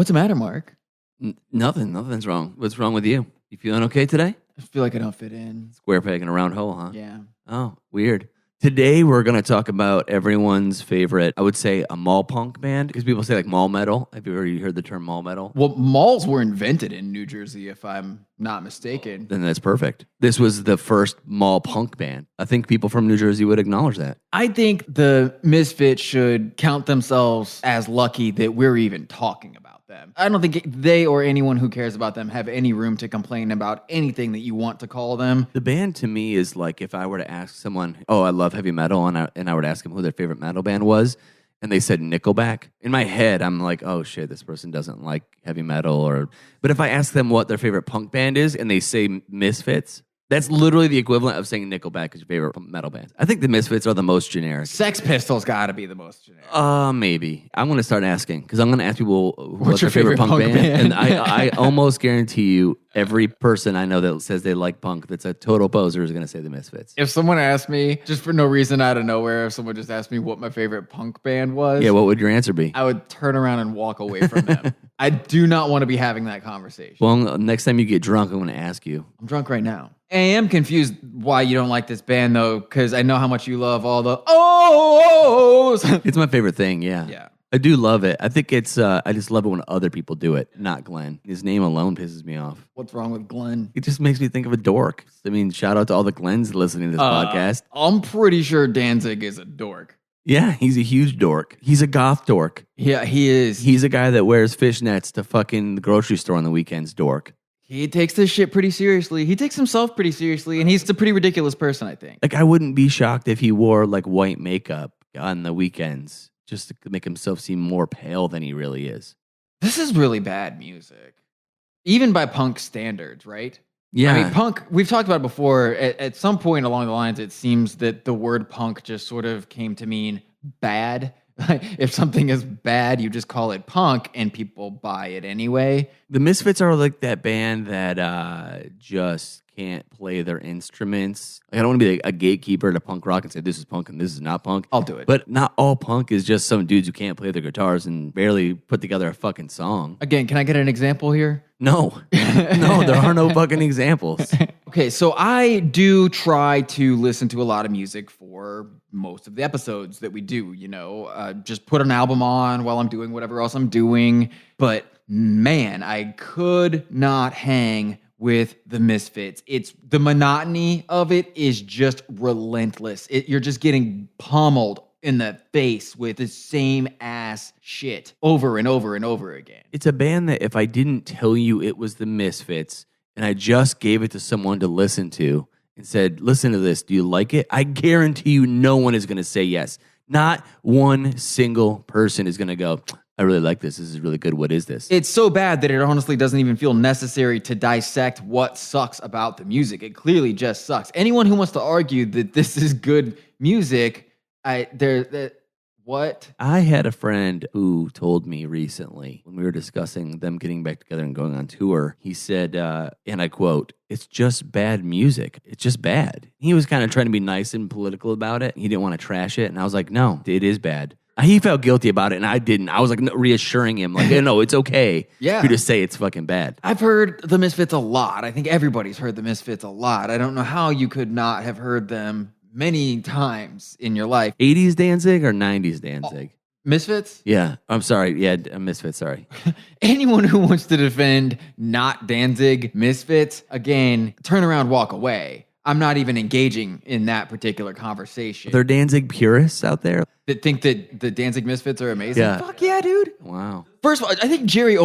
What's the matter, Mark? Nothing's wrong. What's wrong with you? You feeling okay today? I feel like I don't fit in. Square peg in a round hole, huh? Yeah. Oh, weird. Today we're going to talk about everyone's favorite, I would say, a mall punk band. Because people say like mall metal. Have you already heard the term mall metal? Well, malls were invented in New Jersey, if I'm not mistaken. Then that's perfect. This was the first mall punk band. I think people from New Jersey would acknowledge that. I think the Misfits should count themselves as lucky that we're even talking about them. I don't think they or anyone who cares about them have any room to complain about anything that you want to call them. The band to me is like if I were to ask someone, oh, I love heavy metal, and I would ask them who their favorite metal band was, and they said Nickelback. In my head, I'm like, oh shit, this person doesn't like heavy metal. But if I ask them what their favorite punk band is, and they say Misfits, that's literally the equivalent of saying Nickelback is your favorite metal band. I think the Misfits are the most generic. Sex Pistols got to be the most generic. Maybe. I'm going to start asking, because I'm going to ask people what's their favorite punk band? And I almost guarantee you every person I know that says they like punk that's a total poser is going to say the Misfits. If someone asked me, just for no reason out of nowhere, if someone just asked me what my favorite punk band was, yeah, what would your answer be? I would turn around and walk away from them. I do not want to be having that conversation. Well, next time you get drunk, I'm going to ask you. I'm drunk right now. I am confused why you don't like this band, though, because I know how much you love all the ohs. It's my favorite thing, yeah. Yeah. I do love it. I think it's, I just love it when other people do it, not Glenn. His name alone pisses me off. What's wrong with Glenn? It just makes me think of a dork. I mean, shout out to all the Glens listening to this podcast. I'm pretty sure Danzig is a dork. Yeah, he's a huge dork. He's a goth dork. Yeah, he is. He's a guy that wears fishnets to fucking the grocery store on the weekends, dork. He takes this shit pretty seriously. He takes himself pretty seriously, and he's a pretty ridiculous person, I think. Like, I wouldn't be shocked if he wore, like, white makeup on the weekends just to make himself seem more pale than he really is. This is really bad music. Even by punk standards, right? Yeah. I mean, punk, we've talked about it before. At some point along the lines, it seems that the word punk just sort of came to mean bad. If something is bad, you just call it punk, and people buy it anyway. The Misfits are like that band that just can't play their instruments. Like, I don't want to be like a gatekeeper to punk rock and say this is punk and this is not punk. I'll do it. But not all punk is just some dudes who can't play their guitars and barely put together a fucking song. Again, can I get an example here? No. No, there are no fucking examples. Okay, so I do try to listen to a lot of music for most of the episodes that we do, just put an album on while I'm doing whatever else I'm doing. But man, I could not hang with the Misfits. It's the monotony of it is just relentless. You're just getting pummeled in the face with the same ass shit over and over and over again. It's a band that if I didn't tell you it was the Misfits and I just gave it to someone to listen to and said, listen to this, do you like it? I guarantee you no one is going to say yes. Not one single person is going to go, I really like this. This is really good. What is this? It's so bad that it honestly doesn't even feel necessary to dissect what sucks about the music. It clearly just sucks. Anyone who wants to argue that this is good music, what? I had a friend who told me recently when we were discussing them getting back together and going on tour, he said, and I quote, it's just bad music. It's just bad. He was kind of trying to be nice and political about it. He didn't want to trash it. And I was like, no, it is bad. He felt guilty about it, and I didn't. I was like reassuring him, like, no, it's okay for you to say it's fucking bad. I've heard the Misfits a lot. I think everybody's heard the Misfits a lot. I don't know how you could not have heard them many times in your life. 80s Danzig or 90s Danzig? Misfits? Yeah. I'm sorry. Yeah, Misfits, sorry. Anyone who wants to defend not Danzig, Misfits, again, turn around, walk away. I'm not even engaging in that particular conversation. Are there Danzig purists out there that think that the Danzig Misfits are amazing? Yeah. Fuck yeah, dude. Wow. First of all, I think Jerry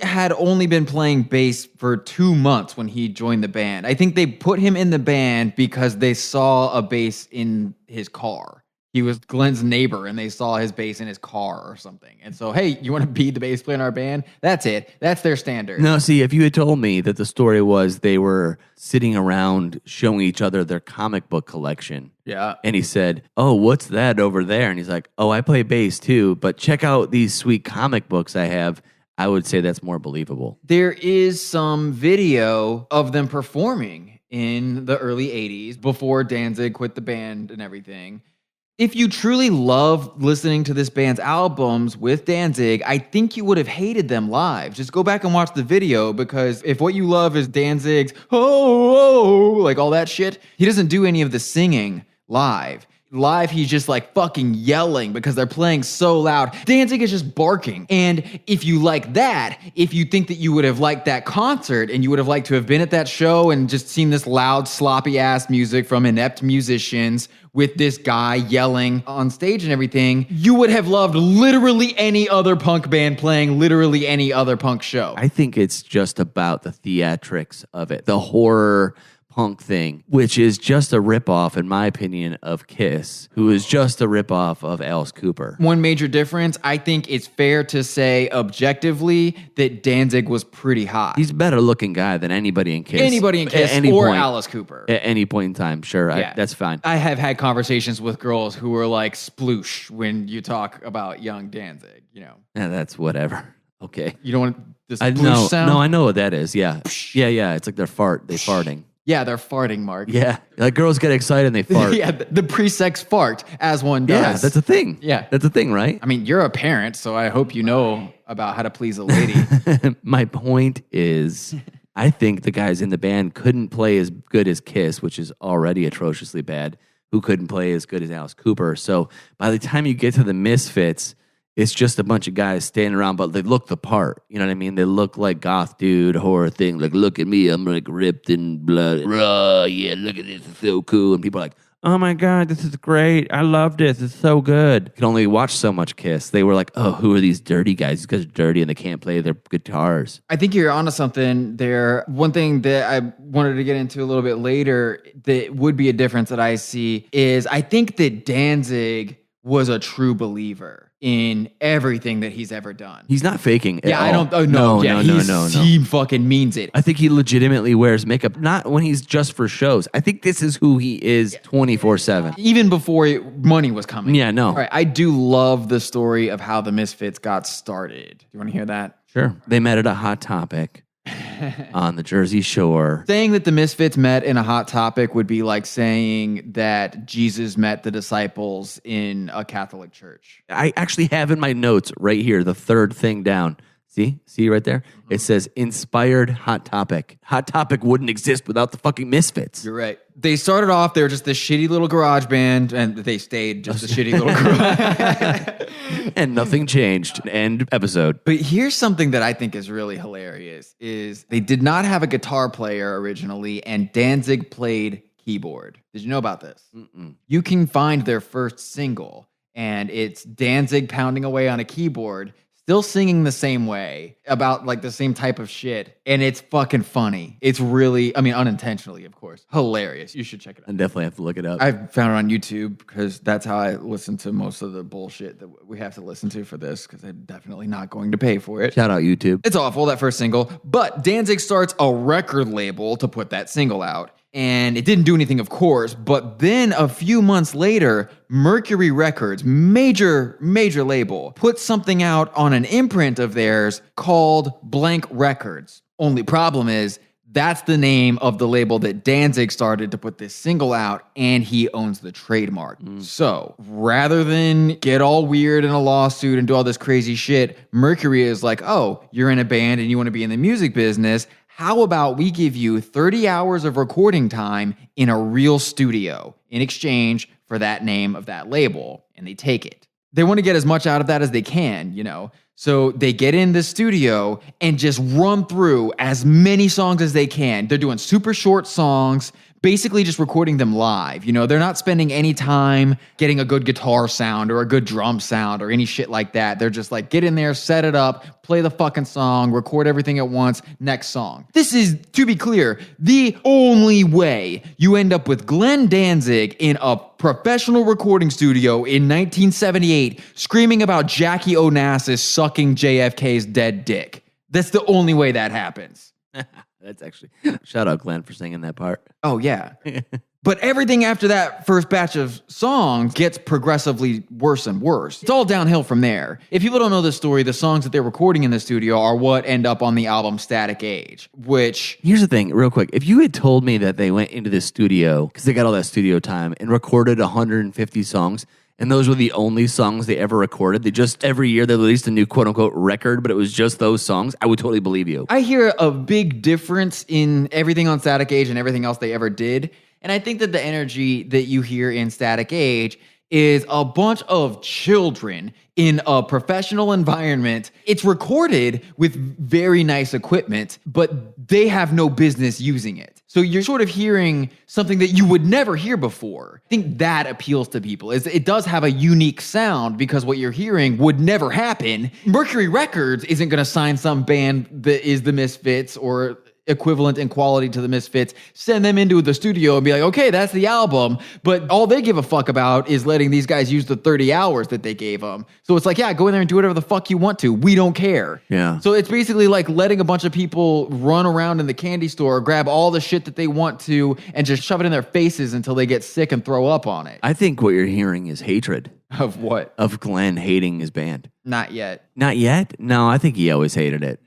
had only been playing bass for 2 months when he joined the band. I think they put him in the band because they saw a bass in his car. He was Glenn's neighbor, and they saw his bass in his car or something. And so, hey, you want to be the bass player in our band? That's it. That's their standard. No, see, if you had told me that the story was they were sitting around showing each other their comic book collection. Yeah. And he said, oh, what's that over there? And he's like, oh, I play bass too, but check out these sweet comic books I have. I would say that's more believable. There is some video of them performing in the early 80s before Danzig quit the band and everything. If you truly love listening to this band's albums with Danzig, I think you would have hated them live. Just go back and watch the video, because if what you love is Danzig's, oh, like all that shit, he doesn't do any of the singing live. Live, he's just like fucking yelling because they're playing so loud. Danzig is just barking. And if you like that, if you think that you would have liked that concert and you would have liked to have been at that show and just seen this loud, sloppy ass music from inept musicians with this guy yelling on stage and everything, you would have loved literally any other punk band playing literally any other punk show. I think it's just about the theatrics of it, the horror punk thing, which is just a ripoff, in my opinion, of Kiss, who is just a ripoff of Alice Cooper. One major difference, I think it's fair to say objectively that Danzig was pretty hot. He's a better looking guy than anybody in Kiss. Anybody in Kiss or Alice Cooper. At any point in time, sure, Yeah. that's fine. I have had conversations with girls who were like sploosh when you talk about young Danzig, you know. Yeah, that's whatever. Okay. You don't want this I sploosh know, sound? no, I know what that is. Yeah. Yeah. It's like they're farting. Yeah, they're farting, Mark. Yeah. Like girls get excited and they fart. Yeah, the pre-sex fart, as one does. Yeah, that's a thing. Yeah. That's a thing, right? I mean, you're a parent, so I hope you know about how to please a lady. My point is, I think the guys in the band couldn't play as good as Kiss, which is already atrociously bad, who couldn't play as good as Alice Cooper. So by the time you get to the Misfits, it's just a bunch of guys standing around, but they look the part. You know what I mean? They look like goth dude horror thing. Like, look at me, I'm like ripped and blood. Raw, yeah, look at this, it's so cool. And people are like, oh my God, this is great. I love this. It's so good. You can only watch so much Kiss. They were like, oh, who are these dirty guys? These guys are dirty and they can't play their guitars. I think you're onto something there. One thing that I wanted to get into a little bit later that would be a difference that I see is I think that Danzig was a true believer in everything that he's ever done. He's not faking at all. I don't. Oh no, no. He fucking means it. I think he legitimately wears makeup, not when he's just for shows. I think this is who he is 24/7. Even before money was coming. Yeah, no. All right, I do love the story of how the Misfits got started. Do you want to hear that? Sure. They met at a Hot Topic on the Jersey Shore. Saying that the Misfits met in a Hot Topic would be like saying that Jesus met the disciples in a Catholic church. I actually have in my notes right here, the third thing down. See right there? It says inspired Hot Topic. Hot Topic wouldn't exist without the fucking Misfits. You're right. They started off, they were just this shitty little garage band, and they stayed just a shitty little garage. And nothing changed. End episode. But here's something that I think is really hilarious, is they did not have a guitar player originally, and Danzig played keyboard. Did you know about this? Mm-mm. You can find their first single, and it's Danzig pounding away on a keyboard, still singing the same way about like the same type of shit. And it's fucking funny. It's really, I mean, unintentionally, of course, hilarious. You should check it I out. definitely have to look it up. I found it on YouTube because that's how I listen to most of the bullshit that we have to listen to for this, because I'm definitely not going to pay for it. Shout out YouTube. It's awful, that first single. But Danzig starts a record label to put that single out. And it didn't do anything, of course. But then a few months later, Mercury Records, major label, put something out on an imprint of theirs called Blank Records. Only problem is, that's the name of the label that Danzig started to put this single out, and he owns the trademark. So rather than get all weird in a lawsuit and do all this crazy shit, Mercury is like, oh, you're in a band and you want to be in the music business. How about we give you 30 hours of recording time in a real studio in exchange for that name of that label? And they take it. They want to get as much out of that as they can, you know? So they get in the studio and just run through as many songs as they can. They're doing super short songs, basically just recording them live. You know, they're not spending any time getting a good guitar sound or a good drum sound or any shit like that. They're just like, get in there, set it up, play the fucking song, record everything at once, next song. This is, to be clear, the only way you end up with Glenn Danzig in a professional recording studio in 1978 screaming about Jackie Onassis sucking JFK's dead dick. That's the only way that happens. That's actually, shout out Glenn for singing that part. Oh, yeah. But everything after that first batch of songs gets progressively worse and worse. It's all downhill from there. If people don't know this story, the songs that they're recording in the studio are what end up on the album Static Age, which... Here's the thing, real quick. If you had told me that they went into the studio, because they got all that studio time, and recorded 150 songs, and those were the only songs they ever recorded. They just, every year they released a new quote-unquote record, but it was just those songs, I would totally believe you. I hear a big difference in everything on Static Age and everything else they ever did. And I think that the energy that you hear in Static Age is a bunch of children in a professional environment. It's recorded with very nice equipment, but they have no business using it. So you're sort of hearing something that you would never hear before. I think that appeals to people. It does have a unique sound because what you're hearing would never happen. Mercury Records isn't going to sign some band that is the Misfits or equivalent in quality to the Misfits, send them into the studio and be like, okay, that's the album. But all they give a fuck about is letting these guys use the 30 hours that they gave them. So it's like, yeah, go in there and do whatever the fuck you want to. We don't care. Yeah. So it's basically like letting a bunch of people run around in the candy store, grab all the shit that they want to, and just shove it in their faces until they get sick and throw up on it. I think what you're hearing is hatred. Of what? Of Glenn hating his band. Not yet. Not yet? No, I think he always hated it.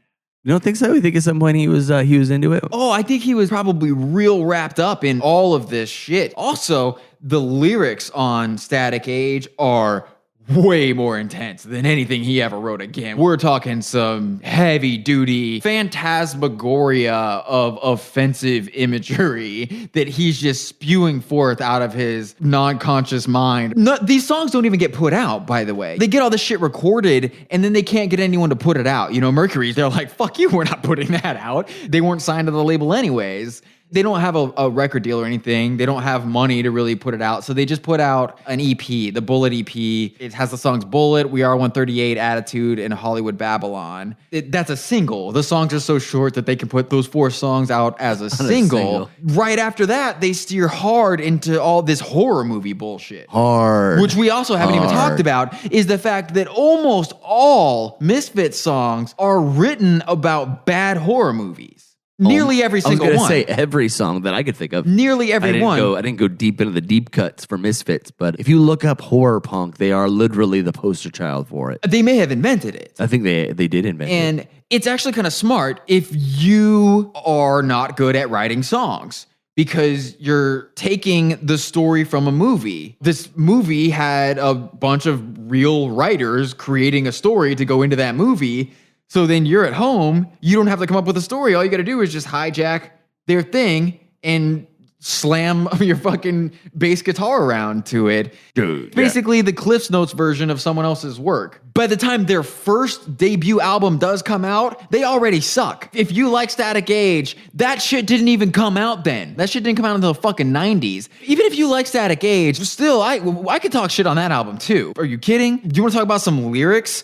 You don't think so? You think at some point he was into it? Oh, I think he was probably real wrapped up in all of this shit. Also, the lyrics on Static Age are way more intense than anything he ever wrote again. We're talking some heavy-duty phantasmagoria of offensive imagery that he's just spewing forth out of his non-conscious mind. These songs don't even get put out, by the way. They get all this shit recorded, and then they can't get anyone to put it out. You know, Mercury, they're like, fuck you, we're not putting that out. They weren't signed to the label anyways. They don't have a record deal or anything. They don't have money to really put it out. So they just put out an EP, the Bullet EP. It has the songs Bullet, We Are 138, Attitude, and Hollywood Babylon. That's a single. The songs are so short that they can put those 4 songs out as a single. Right after that, they steer hard into all this horror movie bullshit. Hard. Which we also haven't even talked about, is the fact that almost all Misfits songs are written about bad horror movies. Nearly every single one. I was going to say every song that I could think of. Nearly every one. I didn't go deep into the deep cuts for Misfits, but if you look up horror punk, they are literally the poster child for it. They may have invented it. I think they did invent it. And it's actually kind of smart if you are not good at writing songs, because you're taking the story from a movie. This movie had a bunch of real writers creating a story to go into that movie. So then you're at home, you don't have to come up with a story. All you got to do is just hijack their thing and slam your fucking bass guitar around to it. Dude, basically the Cliff's Notes version of someone else's work. By the time their first debut album does come out, they already suck. If you like Static Age, that shit didn't even come out then. That shit didn't come out until the fucking 90s. Even if you like Static Age, still, I could talk shit on that album too. Are you kidding? Do you want to talk about some lyrics?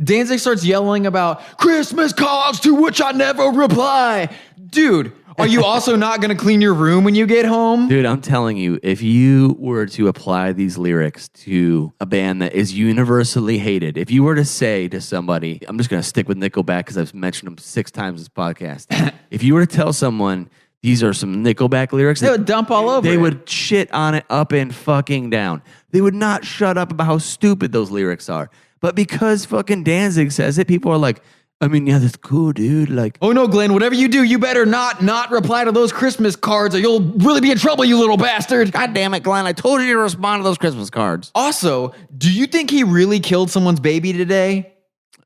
Danzig starts yelling about Christmas cards to which I never reply. Dude, are you also not going to clean your room when you get home? Dude, I'm telling you, if you were to apply these lyrics to a band that is universally hated, if you were to say to somebody, I'm just going to stick with Nickelback because I've mentioned them 6 times this podcast. If you were to tell someone these are some Nickelback lyrics, they would dump all over it. They it. would shit on it up and fucking down. They would not shut up about how stupid those lyrics are. But because fucking Danzig says it, people are like, I mean, yeah, that's cool, dude. Like, oh no, Glenn, whatever you do, you better not reply to those Christmas cards or you'll really be in trouble, you little bastard. God damn it, Glenn. I told you to respond to those Christmas cards. Also, do you think he really killed someone's baby today?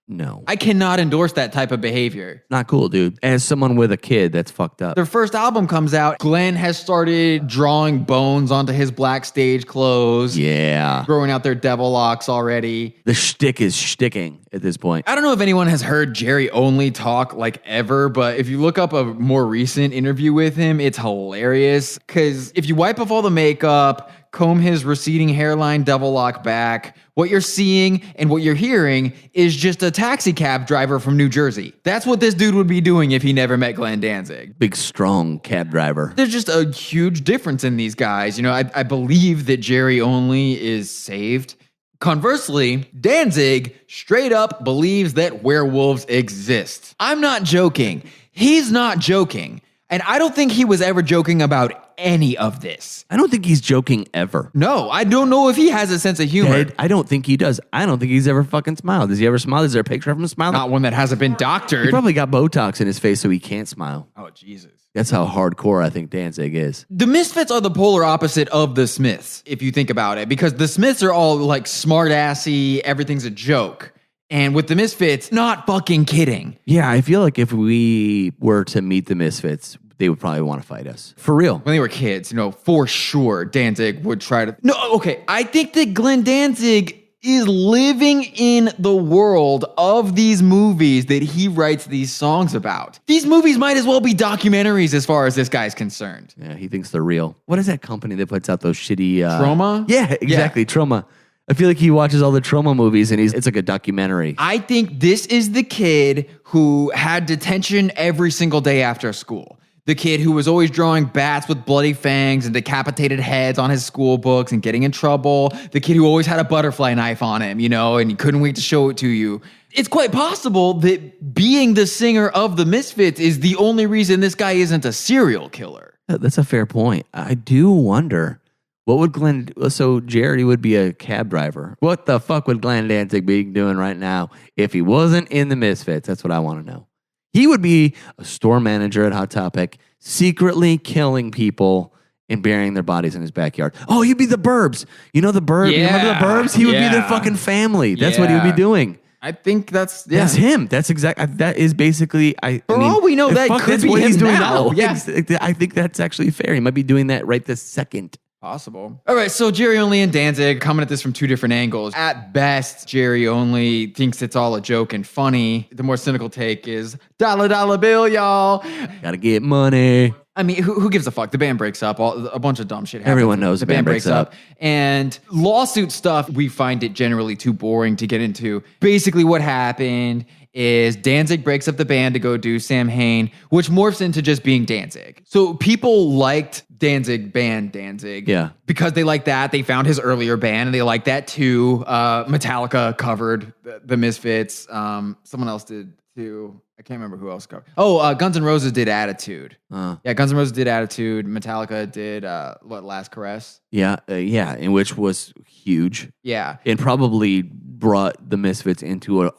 No. I cannot endorse that type of behavior. Not cool, dude. As someone with a kid, that's fucked up. Their first album comes out. Glenn has started drawing bones onto his black stage clothes. Yeah. Growing out their devil locks already. The shtick is shticking at this point. I don't know if anyone has heard Jerry Only talk like ever, but if you look up a more recent interview with him, it's hilarious. Because if you wipe off all the makeup, comb his receding hairline devil lock back, what you're seeing and what you're hearing is just a taxi cab driver from New Jersey. That's what this dude would be doing if he never met Glenn Danzig. Big, strong cab driver. There's just a huge difference in these guys. You know, I believe that Jerry Only is saved. Conversely, Danzig straight up believes that werewolves exist. I'm not joking. He's not joking. And I don't think he was ever joking about any of this. I don't think he's joking ever. No, I don't know if he has a sense of humor. I don't think he does. I don't think he's ever fucking smiled. Does he ever smile? Is there a picture of him smiling? Not one that hasn't been doctored. He probably got Botox in his face so he can't smile. Oh, Jesus. That's how hardcore I think Danzig is. The Misfits are the polar opposite of the Smiths, if you think about it, because the Smiths are all like smart-assy, everything's a joke. And with the Misfits, not fucking kidding. Yeah, I feel like if we were to meet the Misfits, they would probably want to fight us. For real. When they were kids, for sure, Danzig would try to... No, okay, I think that Glenn Danzig is living in the world of these movies that he writes these songs about. These movies might as well be documentaries as far as this guy's concerned. Yeah, he thinks they're real. What is that company that puts out those shitty... Trauma? Yeah, exactly, Trauma. I feel like he watches all the Trauma movies and it's like a documentary. I think this is the kid who had detention every single day after school. The kid who was always drawing bats with bloody fangs and decapitated heads on his school books and getting in trouble. The kid who always had a butterfly knife on him, and he couldn't wait to show it to you. It's quite possible that being the singer of the Misfits is the only reason this guy isn't a serial killer. That's a fair point. I do wonder, what would Glenn... So Jerry would be a cab driver. What the fuck would Glenn Danzig be doing right now if he wasn't in the Misfits? That's what I want to know. He would be a store manager at Hot Topic, secretly killing people and burying their bodies in his backyard. Oh, he'd be the Burbs. You know the Burbs? Yeah. You remember the Burbs? He would be their fucking family. That's what he would be doing. I think that's him. That's that is basically. For all we know, that could that's be what him he's doing now. now. Yeah. I think that's actually fair. He might be doing that right this second. Possible. All right, so Jerry Only and Danzig coming at this from two different angles. At best, Jerry Only thinks it's all a joke and funny. The more cynical take is, dollar bill, y'all. Gotta get money. I mean, who gives a fuck? The band breaks up. A bunch of dumb shit happens. Everyone knows the band breaks up. And lawsuit stuff, we find it generally too boring to get into. Basically what happened is Danzig breaks up the band to go do Sam Hain, which morphs into just being Danzig. So people liked Danzig, because they liked that. They found his earlier band and they liked that too. Metallica covered the Misfits. Someone else did too. I can't remember who else covered. Oh, Guns N' Roses did Attitude. Yeah, Guns N' Roses did Attitude. Metallica did Last Caress. Yeah, and which was huge. Yeah, and probably brought the Misfits into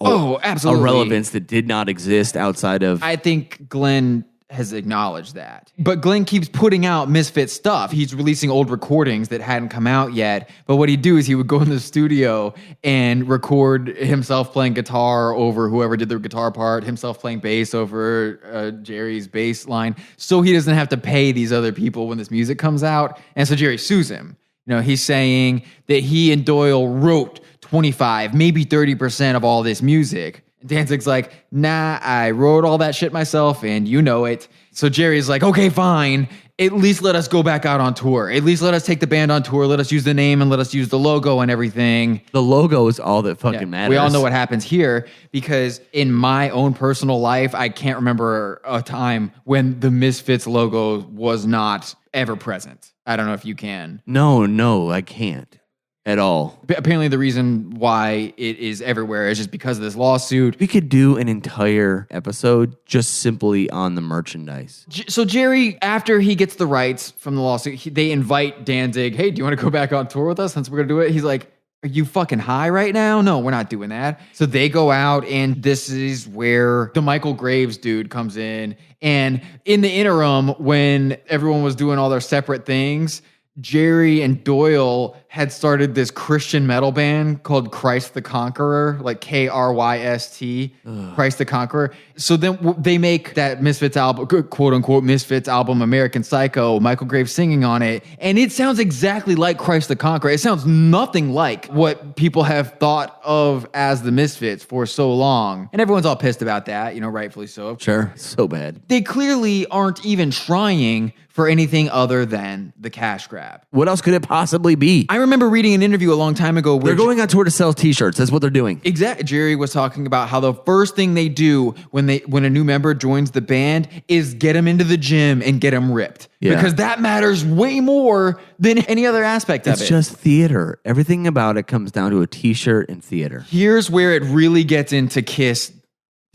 absolutely, a relevance that did not exist outside of. I think Glenn has acknowledged that. But Glenn keeps putting out Misfit stuff. He's releasing old recordings that hadn't come out yet. But what he'd do is he would go in the studio and record himself playing guitar over whoever did the guitar part, himself playing bass over Jerry's bass line, so he doesn't have to pay these other people when this music comes out. And so Jerry sues him. He's saying that he and Doyle wrote 25, maybe 30% of all this music. Danzig's like, nah, I wrote all that shit myself and you know it. So Jerry's like, okay, fine. At least let us go back out on tour. At least let us take the band on tour. Let us use the name and let us use the logo and everything. The logo is all that fucking matters. We all know what happens here because in my own personal life, I can't remember a time when the Misfits logo was not ever present. I don't know if you can. No, I can't. At all. Apparently the reason why it is everywhere is just because of this lawsuit. We could do an entire episode just simply on the merchandise. So Jerry, after he gets the rights from the lawsuit, they invite Danzig, hey, do you want to go back on tour with us since we're going to do it? He's like, are you fucking high right now? No, we're not doing that. So they go out and this is where the Michael Graves dude comes in. And in the interim, when everyone was doing all their separate things, Jerry and Doyle had started this Christian metal band called Christ the Conqueror, like K-R-Y-S-T, Christ the Conqueror. So then they make that Misfits album, quote unquote, Misfits album, American Psycho, Michael Graves singing on it. And it sounds exactly like Christ the Conqueror. It sounds nothing like what people have thought of as the Misfits for so long. And everyone's all pissed about that, rightfully so. Sure, so bad. They clearly aren't even trying for anything other than the cash grab. What else could it possibly be? I remember reading an interview a long time ago where they're going on tour to sell t-shirts. That's what they're doing. Exactly. Jerry was talking about how the first thing they do when a new member joins the band is get them into the gym and get them ripped. Yeah. Because that matters way more than any other aspect of it. It's just theater. Everything about it comes down to a t-shirt and theater. Here's where it really gets into Kiss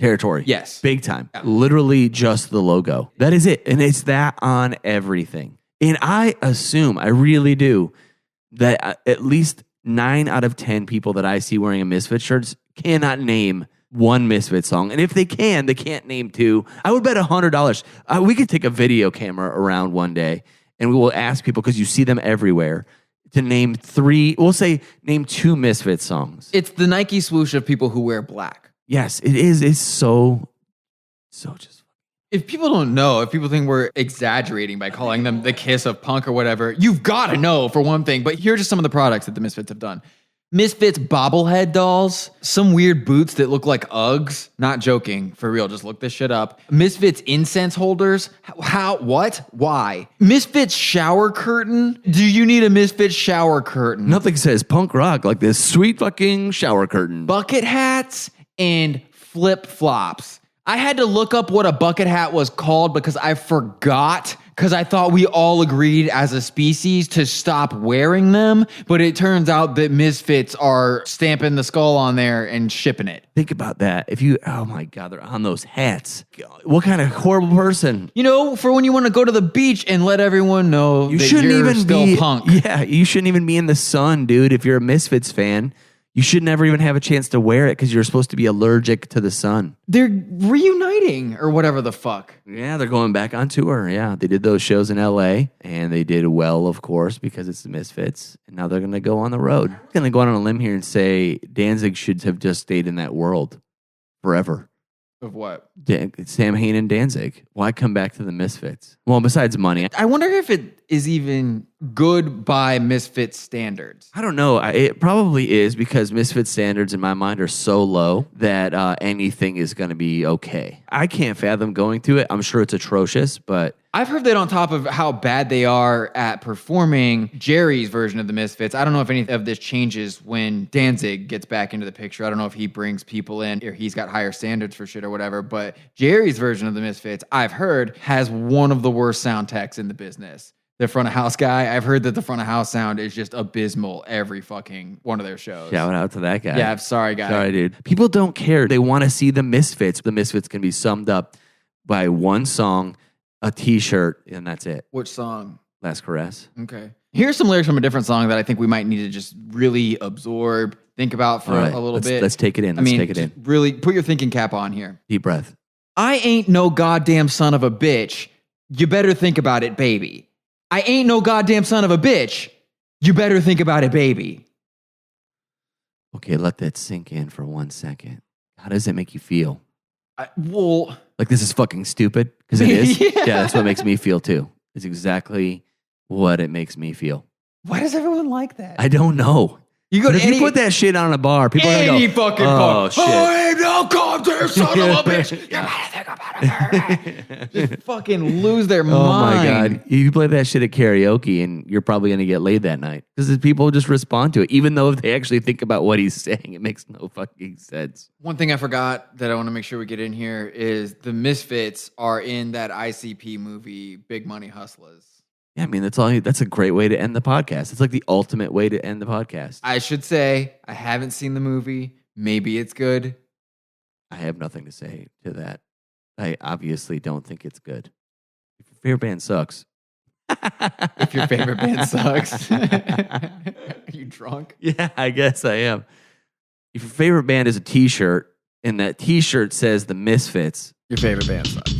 territory. Yes. Big time. Yeah. Literally just the logo. That is it. And it's that on everything. And I really do, that at least 9 out of 10 people that I see wearing a Misfits shirts cannot name one Misfits song. And if they can't name two. I would bet $100. We could take a video camera around one day and we will ask people, because you see them everywhere, to name three. We'll say name two Misfits songs. It's the Nike swoosh of people who wear black. Yes, it is. It's so just. If people don't know, if people think we're exaggerating by calling them the Kiss of punk or whatever, you've got to know for one thing. But here are just some of the products that the Misfits have done. Misfits bobblehead dolls, some weird boots that look like Uggs. Not joking, for real, just look this shit up. Misfits incense holders. How? What? Why? Misfits shower curtain. Do you need a Misfits shower curtain? Nothing says punk rock like this sweet fucking shower curtain. Bucket hats and flip-flops. I had to look up what a bucket hat was called because I forgot, because I thought we all agreed as a species to stop wearing them. But it turns out that Misfits are stamping the skull on there and shipping it. Think about that. Oh my God, they're on those hats. What kind of horrible person? You know, for when you want to go to the beach and let everyone know that you're still punk. Yeah, you shouldn't even be in the sun, dude. If you're a Misfits fan, you should never even have a chance to wear it because you're supposed to be allergic to the sun. They're reuniting or whatever the fuck. Yeah, they're going back on tour. Yeah, they did those shows in L.A. and they did well, of course, because it's the Misfits. And now they're going to go on the road. I'm going to go out on a limb here and say Danzig should have just stayed in that world forever. Of what? Sam Hain and Danzig. Why come back to the Misfits? Well, besides money. I wonder if it is even good by Misfits standards. I don't know. It probably is, because Misfits standards in my mind are so low that anything is going to be okay. I can't fathom going through it. I'm sure it's atrocious, but I've heard that on top of how bad they are at performing Jerry's version of the Misfits. I don't know if any of this changes when Danzig gets back into the picture. I don't know if he brings people in or he's got higher standards for shit or whatever, but Jerry's version of the Misfits, I've heard, has one of the worst sound techs in the business. The front of house guy, I've heard that the front of house sound is just abysmal every fucking one of their shows. Shout out to that guy. Yeah, I'm sorry, guy. Sorry, dude. People don't care. They want to see the Misfits. The Misfits can be summed up by one song, a t-shirt, and that's it. Which song? Last Caress. Okay. Here's some lyrics from a different song that I think we might need to just really absorb, think about for a little bit. Let's take it in. Let's take it in. Really put your thinking cap on here. Deep breath. I ain't no goddamn son of a bitch. You better think about it, baby. I ain't no goddamn son of a bitch. You better think about it, baby. Okay, let that sink in for 1 second. How does it make you feel? Like this is fucking stupid? Because it is? Yeah, that's what makes me feel too. It's exactly what it makes me feel. Why does everyone like that? I don't know. You go to you put that shit on a bar, people are going to go, fucking bar. Shit. Oh, no, come there, son of a bitch. You better think about it. Just fucking lose their mind. Oh my God. You play that shit at karaoke and you're probably going to get laid that night. Because people just respond to it. Even though if they actually think about what he's saying, it makes no fucking sense. One thing I forgot that I want to make sure we get in here is the Misfits are in that ICP movie, Big Money Hustlers. Yeah, I mean, that's a great way to end the podcast. It's like the ultimate way to end the podcast. I should say, I haven't seen the movie. Maybe it's good. I have nothing to say to that. I obviously don't think it's good. If your favorite band sucks. If your favorite band sucks. Are you drunk? Yeah, I guess I am. If your favorite band is a t-shirt and that t-shirt says the Misfits, your favorite band sucks.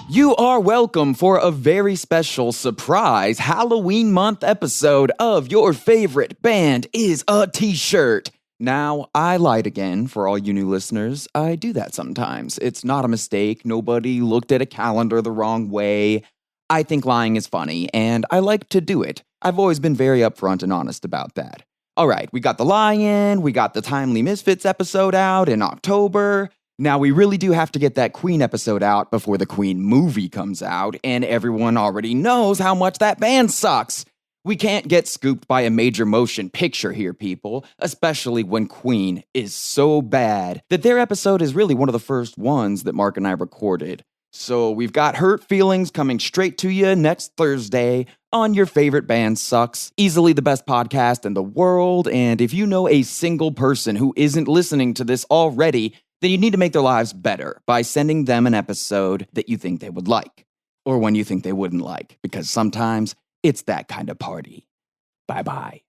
You are welcome for a very special surprise Halloween month episode of Your Favorite Band is a T-Shirt. Now, I lied again for all you new listeners. I do that sometimes. It's not a mistake. Nobody looked at a calendar the wrong way. I think lying is funny, and I like to do it. I've always been very upfront and honest about that. All right, we got the lie in, we got the timely Misfits episode out in October. Now, we really do have to get that Queen episode out before the Queen movie comes out, and everyone already knows how much that band sucks. We can't get scooped by a major motion picture here, people, especially when Queen is so bad that their episode is really one of the first ones that Mark and I recorded. So we've got Hurt Feelings coming straight to you next Thursday on Your Favorite Band Sucks, easily the best podcast in the world, and if you know a single person who isn't listening to this already, then you need to make their lives better by sending them an episode that you think they would like. or one you think they wouldn't like, because sometimes it's that kind of party. Bye-bye.